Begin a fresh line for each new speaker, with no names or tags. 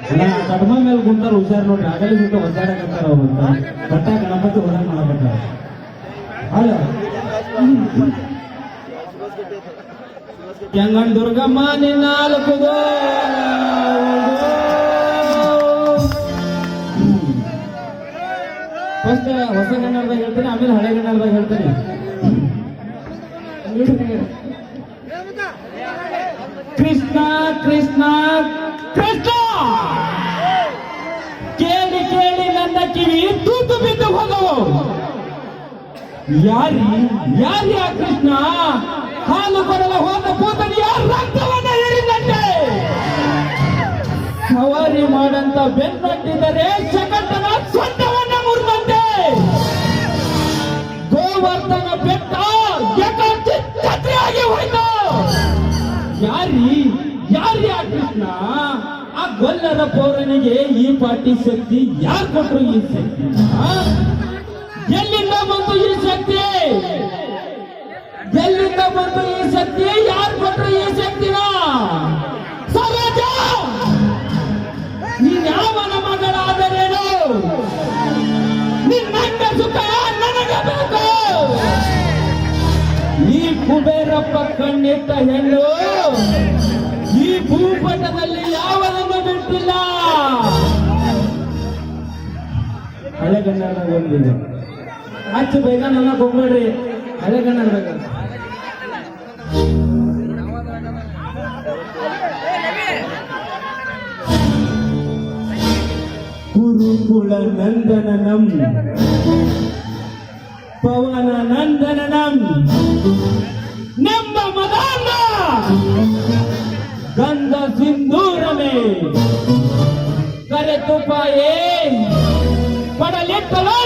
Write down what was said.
ಅಲ್ಲ ಕಡ್ಮ ಮೇಲೆ ಕುಂತಾರ ಹುಷಾರ್ ನೋಡ್ರಿ ಆಗಲಿ ಬಿಟ್ಟು ಒದ್ದಾಡಕತ್ತಾರ ಅವ್ರು ಅಂತ ಬಟ್ಟ ಗಣಪತಿ ಹೊರಗೆ ಮಾಡಕತ್ತಾರ ಅಲ್ಲ ಕೆಂಗಣ್ಣ ದುರ್ಗಮ್ಮ ನಾಲ್ಕು ಫಸ್ಟ್ ಹೊಸ ಕನ್ನಡದಾಗ ಹೇಳ್ತೀನಿ ಆಮೇಲೆ ಹಳೆ ಕನ್ನಡದಾಗ ಹೇಳ್ತೀನಿ ಕೃಷ್ಣ ಕೃಷ್ಣ ಕೃಷ್ಣ ಕೇಳಿ ಕೇಳಿ ನನ್ನ ಕಿವಿ ತೂತು ಬಿದ್ದು ಹೋದವು ಯಾರಿ ಆ ಕೃಷ್ಣ ಹಾಲು ಕೊಡಲ ಹೋದ ಕೂತನಿಯ ರಕ್ತವನ್ನ ಹಿಡಿದಂತೆ ಸವಾರಿ ಮಾಡಂತ ಬೆನ್ನಟ್ಟಿದರೆ ಶಕಟನ ಸೊಂಟವನ್ನ ಮುರಿದಂತೆ ಗೋವರ್ಧನ ಬೆಟ್ಟ ಛತ್ರಿಯಾಗಿ ಹೋಯ್ತು ಯಾರಿ ಆ ಕೃಷ್ಣ ಆ ಗೊಲ್ಲರ ಪೌರನಿಗೆ ಈ ಪಾಟಿ ಶಕ್ತಿ ಯಾರು ಕೊಟ್ಟರು ಈ ಶಕ್ತಿ ಎಲ್ಲಿಂದ ಬಂತು ಈ ಶಕ್ತಿ ಎಲ್ಲಿಂದ ಬಂತು ಈ ಶಕ್ತಿ ಯಾರು ಕೊಟ್ಟರು ಈ ಶಕ್ತಿನ ಸರೋಜ ನೀನ್ ಯಾವನ ಮಗಳಾದರೇನು ನಿನ್ನ ಸುಖ ನನಗೆ ಬೇಕು ಈ ಕುಬೇರಪ್ಪ ಕಣ್ಣಿಟ್ಟ ಹೆಣ್ಣು ಈ ಭೂಪಟದಲ್ಲಿ ಯಾವನನ್ನು ಬಿಟ್ಟಿಲ್ಲ ಹಳೆ ಕನ್ನಡದಾಗ ಒಂದಿದೆ ಹಚ್ಚು ಬೇಗ ನನ್ನ ಹೋಗ್ಬೇಡ್ರಿ ಹಳೆ ಕನ್ನಡದಾಗ ಕುರುಕುಲ ನಂದನನಂ ಪವನ ನಂದನನಂ ನೆಂಬ ಮದಾನ ಗಂಧ ಸಿಂಧೂರಮೇ ಕರೆತುಪಾಯೇ ಪಡಲೆತ್ತಲೋ